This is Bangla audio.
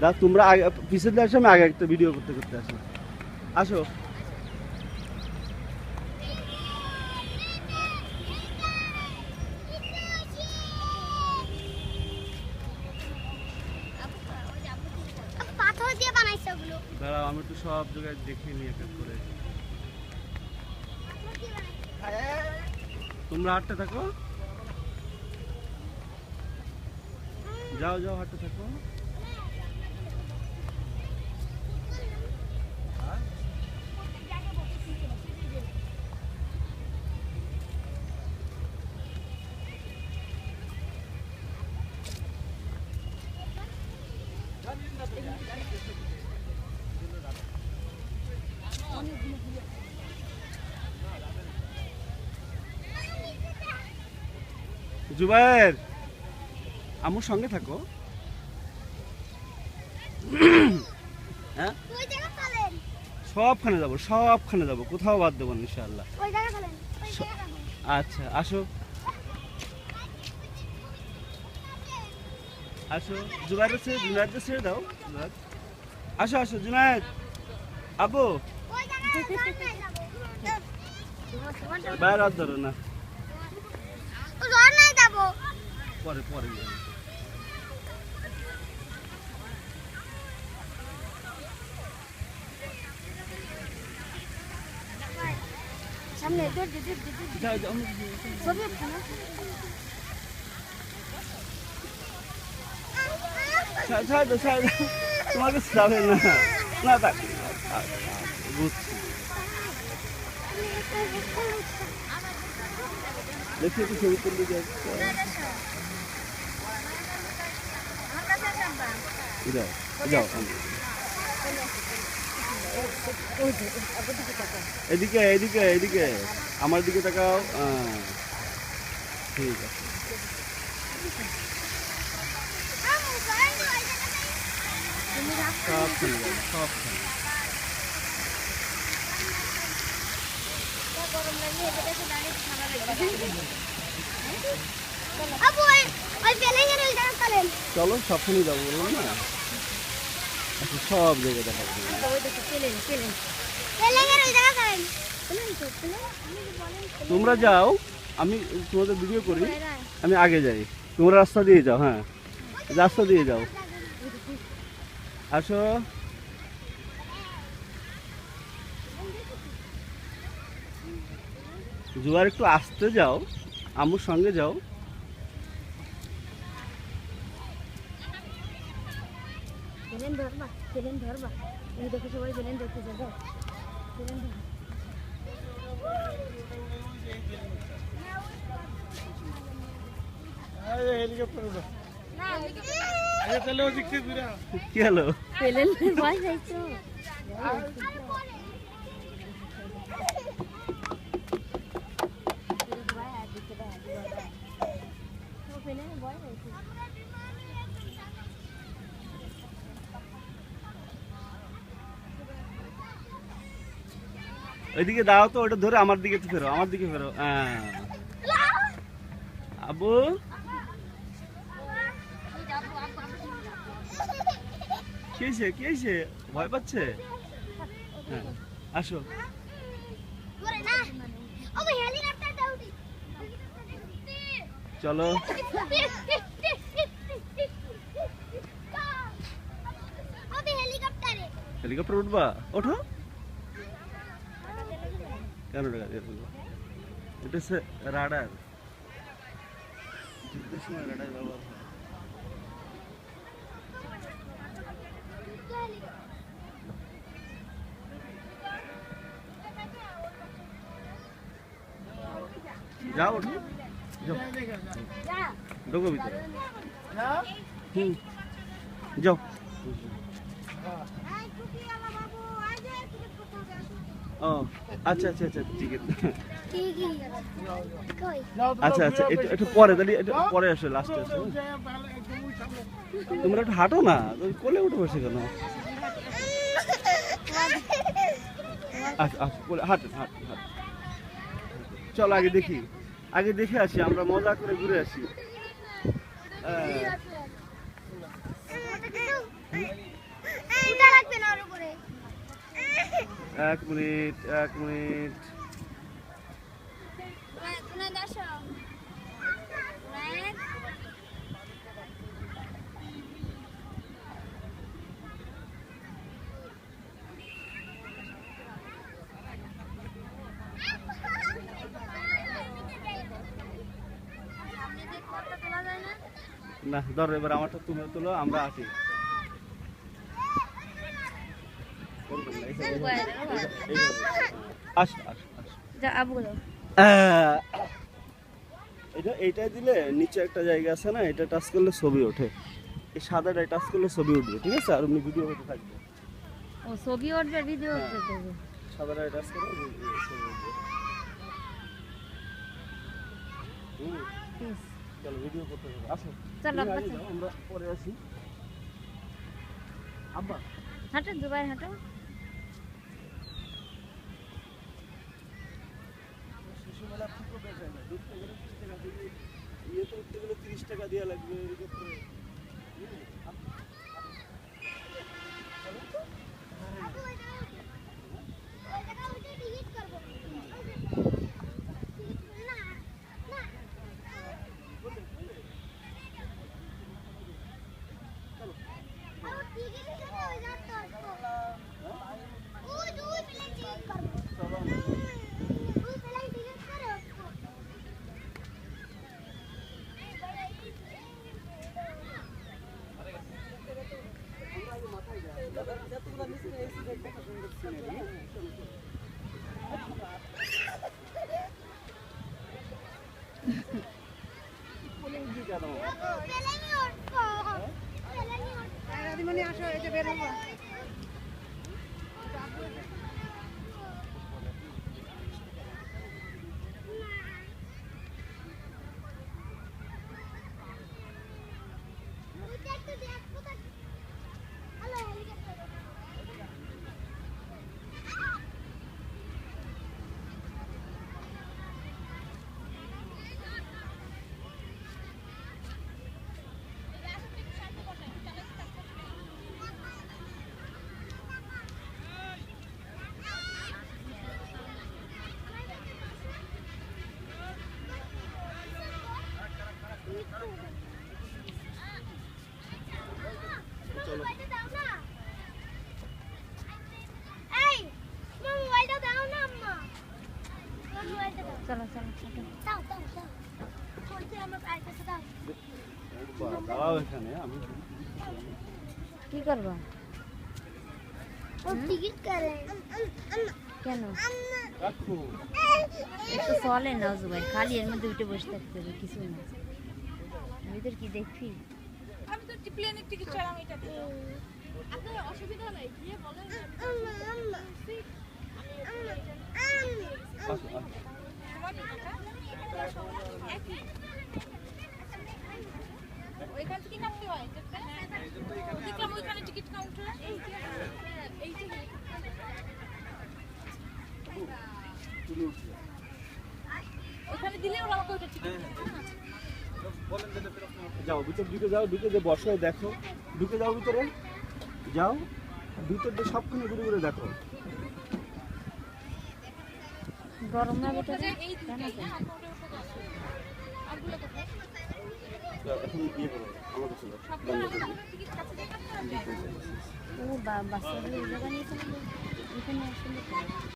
দা তোমরা আগে পিছের দিয়ে আসো, আমি আগে একটা ভিডিও করতে করতে আসি। আসো পাথর দিয়ে বানাইছে ওগুলো। দাঁড়াও, আমি একটু সব জায়গায় দেখে নিয়ে এক এক করে। তোমরা হাঁটতে থাকো, যাও যাও হাঁটতে থাকো। জুবায়ের, আমার সঙ্গে থাকো। হ্যাঁ, সবখানে যাবো, সবখানে যাবো, কোথাও বাদ দেবো না ইনশাআল্লাহ। আচ্ছা আসো আসো, জুবাইর জুনায়েদ ছেড়ে দাও। আসো আসো জুনায়েদ, আবু বাইরে হাত ধরো না, পরে পরে যাবো। সামনে যাও যাও, ছবি একটা না ছাড় দাও, তোমাকে যাবে না, না থাক, বুঝছি। দেখি একটু ছবি তুলতে যাও, যাও এদিকে এদিকে এদিকে, আমার দিকে তাকাও। ঠিক আছে, সবখানে যাবো, সবখানে। চলো সবখানে যাবো, বললাম না। আচ্ছা, সব জায়গায় দেখা তোমরা যাও, আমি তোমাদের ভিডিও করি, আমি আগে যাই, তোমরা রাস্তা দিয়ে যাও। হ্যাঁ, রাস্তা দিয়ে যাও, আসো। জুয়ার একটু আসতে যাও, আম্মুর সঙ্গে যাও। দেখো সবাই বেলেন দেখতে যাবো। কি হলো? ওইদিকে দাও তো, ওটা ধরে আমার দিকে ফেরো, আমার দিকে ফেরো। আবু কি হয়েছে, ভয় পাচ্ছে? হ্যাঁ, আসো। চলো, হেলিকপ্টার উঠবা? ওঠো। কেন টাকা দিয়ে ফেলবো? এটা হচ্ছে রাডার, যুদ্ধের সময় রাডার ব্যবহার হয়। যাও, ওঠো, ঢোকো ভিতরে। যাও। ও আচ্ছা আচ্ছা আচ্ছা, ঠিক আছে। আচ্ছা আচ্ছা, একটু পরে, তাহলে একটু পরে আসো, লাস্টে আসো। তোমরা একটু হাঁটো না, কোলে উঠে বসে কেন? আচ্ছা আচ্ছা, কোলে হাঁটেন, হাঁটেন, হাঁটেন। চলো আগে দেখে আসি, আমরা মজা করে ঘুরে আসি। এক মিনিট, এক মিনিট। তুমি দাসো রাইট আপনি যে ফটো তোলা যায় না না ধরো এবার আমারটা তুমি তোলো, আমরা আসি। আস আস আস। যা আবু দাও এটা এইটাই দিলে নিচে একটা জায়গা আছে না, এটা টাচ করলে ছবি ওঠে। এই সাদাটাই টাচ করলে ছবি উঠবে, ঠিক আছে? আর এমনি ভিডিও হতে থাকবে। ও ছবি উঠবে ভিডিও হ্যাঁ। উঠবে দেবে সাদাটাই টাচ করলে ছবি উঠবে। প্লিজ চলো ভিডিও করতে হবে, আসো। চলো তুমি আব্বা আগে যাও, আমরা পরে আসি। আব্বা হাঁটো দুবাই হাঁটো শিশুমেলা ফুটো বেচে না, ঢুকতে গেলে 30 টাকা দিয়ে, ইয়েতে উঠতে গেলে 30 টাকা দেওয়া লাগবে এর ক্ষেত্রে। চলো চলো চলো দাঁড়াও এখানে, আমি কি করবা টিকিট করে কেন রাখো। একটু চলে না জুবাই, খালি এর মধ্যে উঠে বসে থাকতে হবে, কিছু না ভিতর কি দেখবি আমি তো প্লেনের টিকিট ছাড়াম এটাতে আপনার অসুবিধা নাই গিয়ে বলেন আসো, আসো। ওইখান থেকে কাটতে হয় দেখলাম ওইখানে টিকিট কাউন্টার এই যে তুমি উঠবে। ওইখানে দিলে ওরা আমাকে ওইটা টিকিট যাও ভিতর ঢুকে যাও, ঢুকে যে বসো দেখো, ঢুকে যাও ভিতরে, যাও ভিতর দিয়ে সবখানে ঘুরে ঘুরে দেখো। গরম না ভিতরে এই কেন দুটো কেন? আমগুলো কোথায় যাও, এখন ইয়ে করো, আমাকে চলো বন্ধ করে দিও। টিকিট কাছে দিয়ে কাটতে হবে ও বাচ্চাগুলো এই জায়গা নিয়ে চলে এখানে আসলে